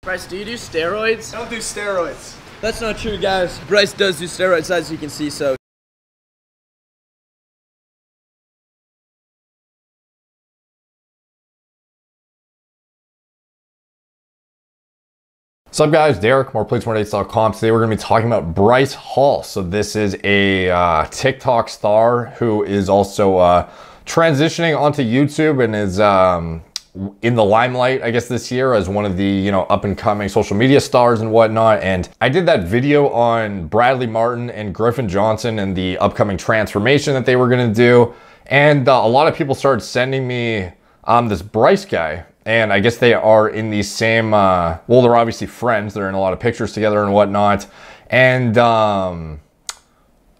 Bryce, do you do steroids? I don't do steroids. That's not true, guys. Bryce does do steroids, as you can see, so. What's up, guys? Derek, moreplates.com. Today we're going to be talking about Bryce Hall. So this is a TikTok star who is also transitioning onto YouTube and is in the limelight, I guess, this year as one of the, up and coming social media stars and whatnot. And I did that video on Bradley Martin and Griffin Johnson and the upcoming transformation that they were going to do. And a lot of people started sending me this Bryce guy. And I guess they are in the same, well, they're obviously friends. They're in a lot of pictures together and whatnot. And I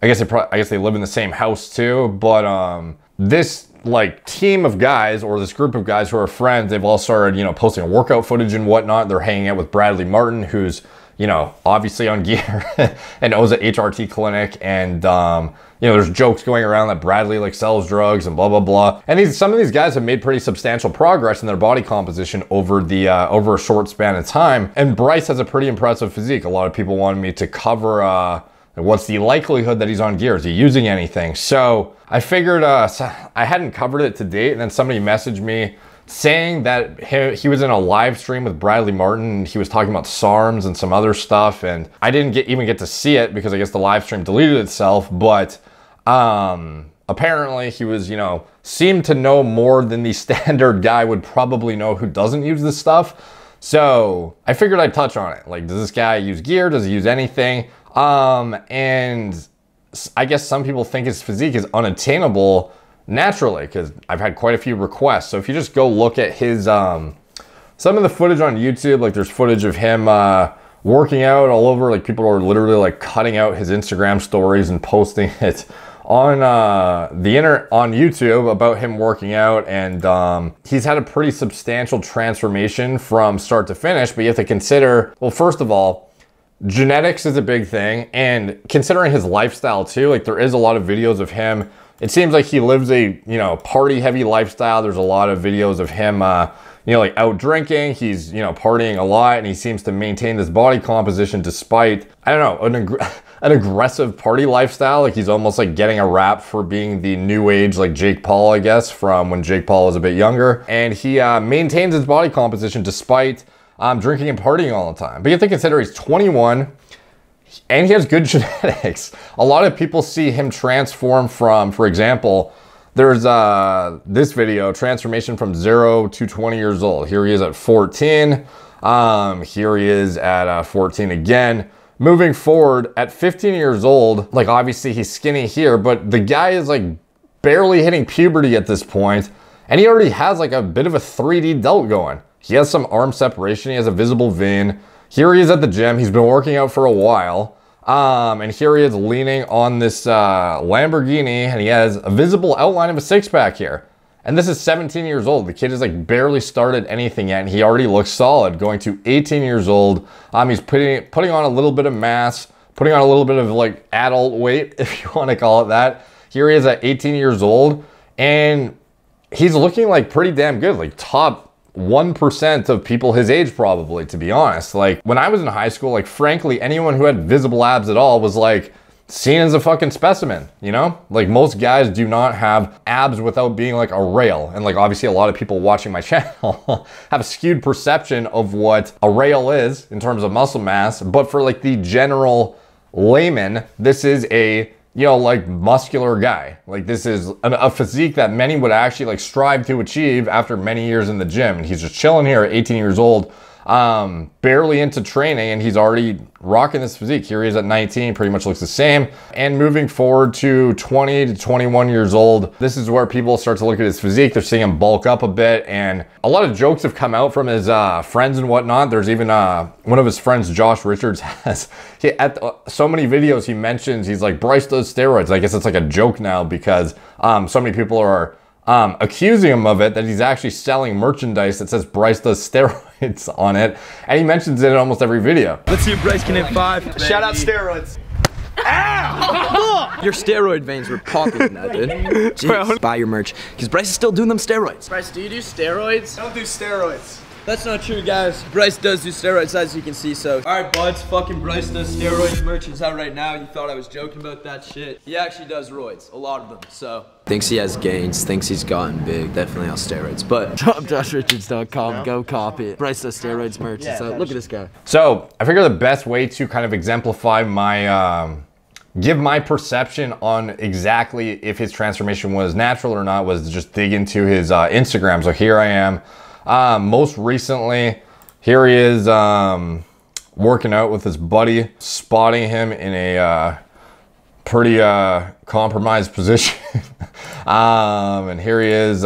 guess they live in the same house too. But this like team of guys, or this group of guys who are friends, they've all started, posting workout footage and whatnot. They're hanging out with Bradley Martin, who's, obviously on gear and owns an HRT clinic. And, there's jokes going around that Bradley like sells drugs and blah, blah, blah. And some of these guys have made pretty substantial progress in their body composition over over a short span of time. And Bryce has a pretty impressive physique. A lot of people wanted me to cover, what's the likelihood that he's on gear? Is he using anything? So I figured, I hadn't covered it to date. And then somebody messaged me saying that he was in a live stream with Bradley Martin and he was talking about SARMs and some other stuff, and I didn't even get to see it because I guess the live stream deleted itself. But apparently he was, seemed to know more than the standard guy would probably know who doesn't use this stuff. So I figured I'd touch on it. Like, does this guy use gear? Does he use anything? And I guess some people think his physique is unattainable naturally, because I've had quite a few requests. So if you just go look at his, some of the footage on YouTube, like there's footage of him working out all over. Like people are literally like cutting out his Instagram stories and posting it on on YouTube about him working out. And he's had a pretty substantial transformation from start to finish. But you have to consider, well, first of all, genetics is a big thing. And considering his lifestyle too, like there is a lot of videos of him. It seems like he lives a, party heavy lifestyle. There's a lot of videos of him, like out drinking. He's, partying a lot, and he seems to maintain this body composition despite, I don't know, an aggressive party lifestyle. Like he's almost like getting a rap for being the new age, like Jake Paul, I guess, from when Jake Paul was a bit younger. And he maintains his body composition despite drinking and partying all the time. But you have to consider he's 21. And he has good genetics. A lot of people see him transform from, for example, there's this video, transformation from 0 to 20 years old. Here he is at 14. Here he is at 14 again. Moving forward at 15 years old, like obviously he's skinny here, but the guy is like barely hitting puberty at this point, and he already has like a bit of a 3D delt going. He has some arm separation. He has a visible vein. Here he is at the gym. He's been working out for a while. And here he is leaning on this Lamborghini, and he has a visible outline of a six-pack here. And this is 17 years old. The kid has like barely started anything yet, and he already looks solid. Going to 18 years old, he's putting on a little bit of mass, putting on a little bit of like adult weight, if you want to call it that. Here he is at 18 years old, and he's looking like pretty damn good, like top 1% of people his age, probably, to be honest. Like when I was in high school, like frankly, anyone who had visible abs at all was like seen as a fucking specimen, Like most guys do not have abs without being like a rail. And like obviously a lot of people watching my channel have a skewed perception of what a rail is in terms of muscle mass. But for like the general layman, this is a like muscular guy. Like this is a physique that many would actually like strive to achieve after many years in the gym. And he's just chilling here at 18 years old, barely into training, and he's already rocking this physique. Here he is at 19, pretty much looks the same. And moving forward to 20 to 21 years old, this is where people start to look at his physique. They're seeing him bulk up a bit, and a lot of jokes have come out from his friends and whatnot. There's even one of his friends, Josh Richards, has so many videos he mentions, he's like, Bryce does steroids. I guess it's like a joke now because so many people are accusing him of it, that he's actually selling merchandise that says Bryce does steroids on it. And he mentions it in almost every video. Let's see if Bryce can hit 5. Shout out steroids. Your steroid veins were popping in that, dude. Jeez, buy your merch, because Bryce is still doing them steroids. Bryce, do you do steroids? I don't do steroids. That's not true, guys. Bryce does do steroids, as you can see, so. All right, buds, fucking Bryce does steroids. Merch is out right now. You thought I was joking about that shit. He actually does roids, a lot of them, so. Thinks he has gains, thinks he's gotten big, definitely on steroids. But dropjoshrichards.com, go copy it. Bryce does steroids merch. Yeah, so look at this guy. So I figure the best way to kind of exemplify my, give my perception on exactly if his transformation was natural or not was to just dig into his Instagram. So here I am. Most recently, here he is working out with his buddy, spotting him in a pretty compromised position. And here he is,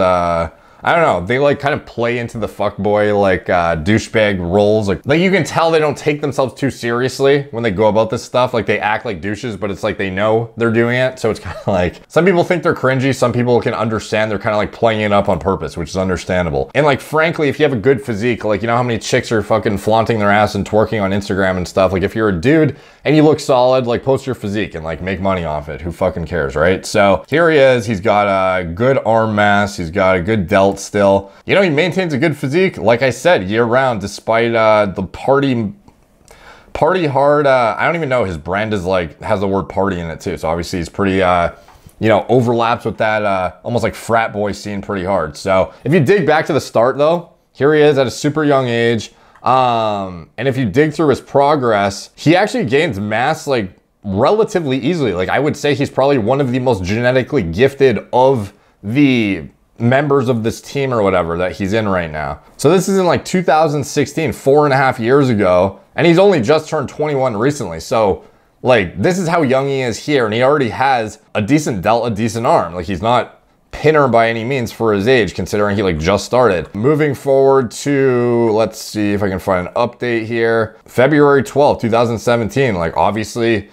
I don't know, they like kind of play into the fuckboy like douchebag roles. Like you can tell they don't take themselves too seriously when they go about this stuff. Like they act like douches, but it's like they know they're doing it. So it's kind of like, some people think they're cringy. Some people can understand they're kind of like playing it up on purpose, which is understandable. And like, frankly, if you have a good physique, like, you know how many chicks are fucking flaunting their ass and twerking on Instagram and stuff. Like if you're a dude and you look solid, like post your physique and like make money off it. Who fucking cares, right? So here he is. He's got a good arm mass. He's got a good delt still. You know, he maintains a good physique, like I said, year round, despite the party hard. I don't even know, his brand is like, has the word party in it too. So obviously he's pretty, you know, overlaps with that almost like frat boy scene pretty hard. So if you dig back to the start though, here he is at a super young age. And if you dig through his progress, he actually gains mass like relatively easily. Like I would say he's probably one of the most genetically gifted of the members of this team or whatever that he's in right now. So this is in like 2016, 4.5 years ago, and he's only just turned 21 recently. So like, this is how young he is here, and he already has a decent delt, a decent arm. Like he's not pinner by any means for his age, considering he like just started. Moving forward to, let's see if I can find an update here. February 12th, 2017, like obviously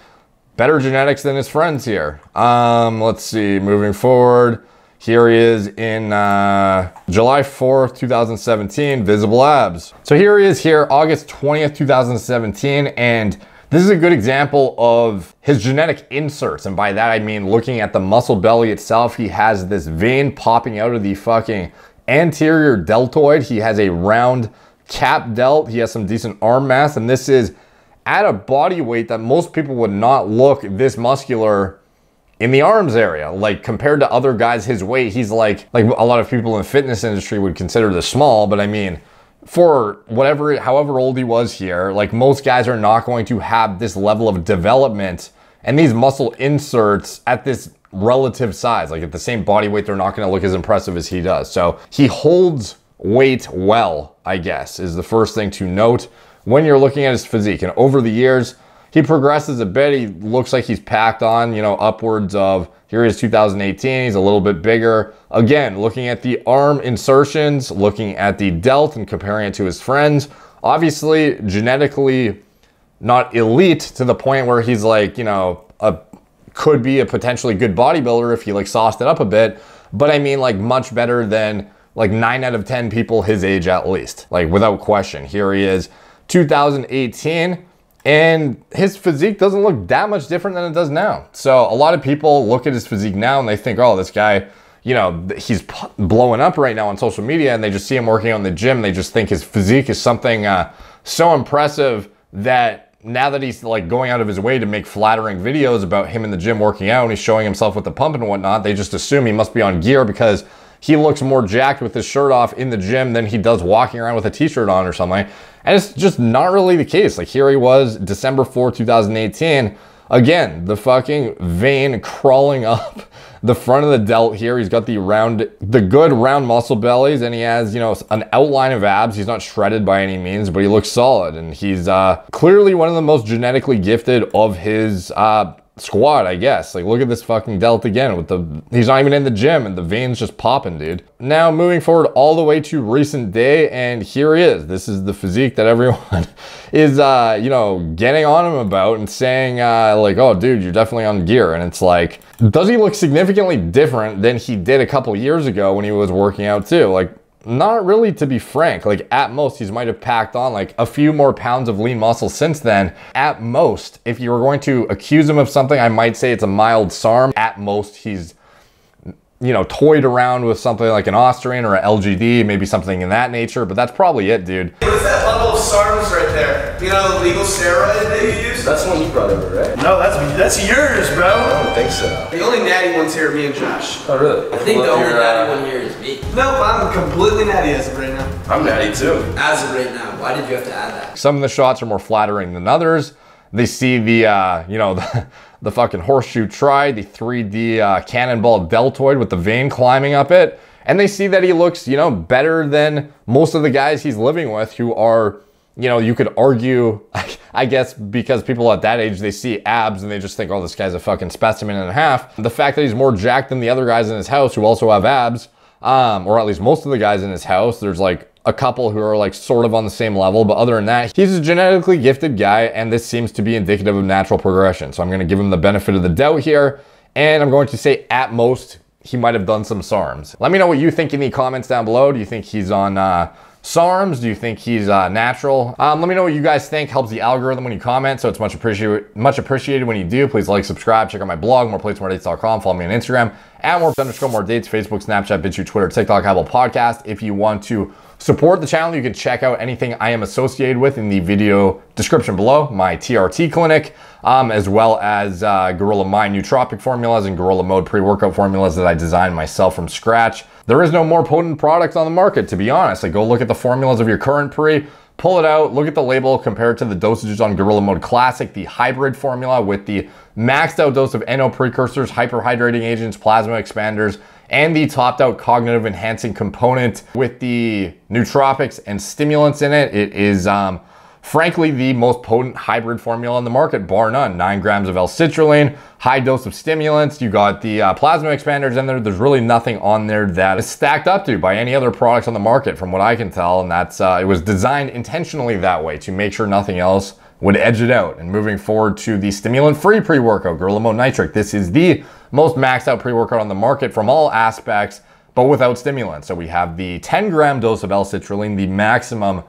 better genetics than his friends here. Let's see, moving forward. Here he is in July 4th, 2017, visible abs. So here he is here, August 20th, 2017, and this is a good example of his genetic inserts. And by that, I mean, looking at the muscle belly itself, he has this vein popping out of the fucking anterior deltoid. He has a round cap delt. He has some decent arm mass, and this is at a body weight that most people would not look this muscular in the arms area. Like compared to other guys his weight, he's like a lot of people in the fitness industry would consider this small, but I mean, for however old he was here, like most guys are not going to have this level of development and these muscle inserts at this relative size. Like at the same body weight, they're not going to look as impressive as he does. So he holds weight well, I guess, is the first thing to note when you're looking at his physique. And over the years, he progresses a bit. He looks like he's packed on, you know, upwards of, here he is 2018, he's a little bit bigger. Again, looking at the arm insertions, looking at the delt and comparing it to his friends, obviously genetically not elite to the point where he's like, you know, could be a potentially good bodybuilder if he like sauced it up a bit. But I mean, like much better than like 9 out of 10 people his age at least, like without question. Here he is, 2018. And his physique doesn't look that much different than it does now. So a lot of people look at his physique now and they think, oh, this guy, you know, he's blowing up right now on social media, and they just see him working on the gym. And they just think his physique is something so impressive that now that he's like going out of his way to make flattering videos about him in the gym working out and he's showing himself with the pump and whatnot, they just assume he must be on gear because he looks more jacked with his shirt off in the gym than he does walking around with a t-shirt on or something. And it's just not really the case. Like here he was, December 4th, 2018. Again, the fucking vein crawling up the front of the delt here. He's got the good round muscle bellies, and he has, you know, an outline of abs. He's not shredded by any means, but he looks solid. And he's clearly one of the most genetically gifted of his squad, I guess. Like look at this fucking delt again with he's not even in the gym and the veins just popping, dude. Now moving forward all the way to recent day, and here he is. This is the physique that everyone is you know, getting on him about and saying like, oh dude, you're definitely on gear. And it's like, does he look significantly different than he did a couple years ago when he was working out too? Like, not really, to be frank. Like at most, he might have packed on like a few more pounds of lean muscle since then. At most, if you were going to accuse him of something, I might say it's a mild SARM. At most, he's you know, toyed around with something like an Austrian or an LGD, maybe something in that nature, but that's probably it, dude. What's that bundle of SARMs right there? You know, the legal steroid that you use? That's the one you brought over, right? No, that's yours, bro. I don't think so. The only natty ones here are me and Josh. Oh, really? I think the only natty one here is me. Nope, I'm completely natty as of right now. I'm natty too. As of right now. Why did you have to add that? Some of the shots are more flattering than others. They see the, you know, the fucking horseshoe tri, the 3D cannonball deltoid with the vein climbing up it. And they see that he looks, you know, better than most of the guys he's living with who are, you know, you could argue, I guess, because people at that age, they see abs and they just think, oh, this guy's a fucking specimen and a half. The fact that he's more jacked than the other guys in his house who also have abs, or at least most of the guys in his house, there's like a couple who are like sort of on the same level, but other than that, he's a genetically gifted guy, and this seems to be indicative of natural progression. So I'm going to give him the benefit of the doubt here, and I'm going to say at most, he might have done some SARMs. Let me know what you think in the comments down below. Do you think he's on SARMs? Do you think he's natural? Let me know what you guys think. Helps the algorithm when you comment, so it's much appreciated when you do. Please like, subscribe, check out my blog, moreplates.com. Follow me on Instagram at @more_more_dates, Facebook, Snapchat, BitChute, Twitter, TikTok, Apple Podcast. If you want to support the channel, you can check out anything I am associated with in the video description below. My TRT clinic, as well as Gorilla Mind nootropic formulas and Gorilla Mode pre-workout formulas that I designed myself from scratch. There is no more potent product on the market, to be honest. Like, go look at the formulas of your current pre, pull it out, look at the label, compare it to the dosages on Gorilla Mode Classic, the hybrid formula with the maxed out dose of NO precursors, hyperhydrating agents, plasma expanders, and the topped out cognitive enhancing component with the nootropics and stimulants in it. It is frankly the most potent hybrid formula on the market, bar none. 9 grams of L-citrulline, high dose of stimulants. You got the plasma expanders in there. There's really nothing on there that is stacked up to by any other products on the market from what I can tell. And that's it was designed intentionally that way to make sure nothing else would edge it out. And moving forward to the stimulant-free pre-workout, Gorilla Mode Nitric. This is the most maxed out pre-workout on the market from all aspects, but without stimulants. So we have the 10-gram dose of L-citrulline, the maximum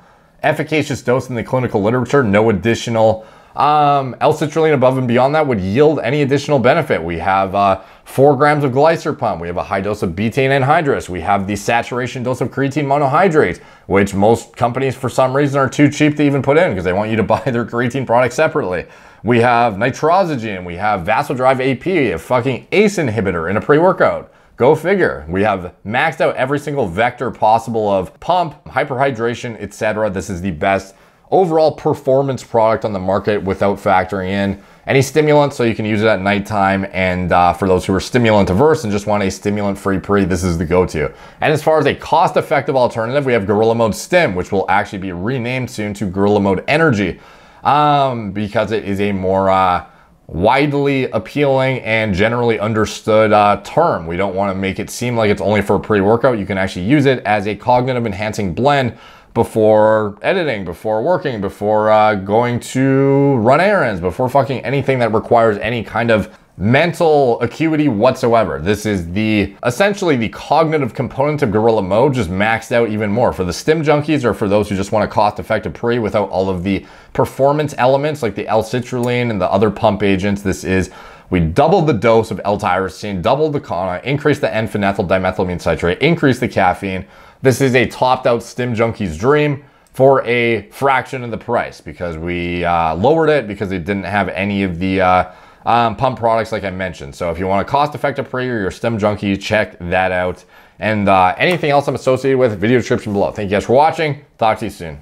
efficacious dose in the clinical literature. No additional L-citrulline above and beyond that would yield any additional benefit. We have 4 grams of glycerpump. We have a high dose of betaine anhydrous. We have the saturation dose of creatine monohydrate, which most companies for some reason are too cheap to even put in because they want you to buy their creatine product separately. We have nitrosogen. We have vasodrive AP, a fucking ACE inhibitor in a pre-workout. Go figure. We have maxed out every single vector possible of pump, hyperhydration, etc. This is the best overall performance product on the market without factoring in any stimulants, so you can use it at nighttime. And for those who are stimulant averse and just want a stimulant-free pre, this is the go-to. And as far as a cost-effective alternative, we have Gorilla Mode Stim, which will actually be renamed soon to Gorilla Mode Energy, because it is a more widely appealing and generally understood term. We don't want to make it seem like it's only for a pre-workout. You can actually use it as a cognitive enhancing blend before editing, before working, before going to run errands, before fucking anything that requires any kind of mental acuity whatsoever. This is essentially the cognitive component of Gorilla Mode, just maxed out even more. For the stim junkies, or for those who just want a cost-effective pre without all of the performance elements like the L-citrulline and the other pump agents, we doubled the dose of L-tyrosine, doubled the Kana, increased the N-phenylethyl dimethylamine citrate, increased the caffeine. This is a topped out stim junkie's dream for a fraction of the price, because we lowered it because it didn't have any of the pump products like I mentioned. So if you want a cost-effective pre or you're a stim junkie, check that out. And anything else I'm associated with, video description below. Thank you guys for watching. Talk to you soon.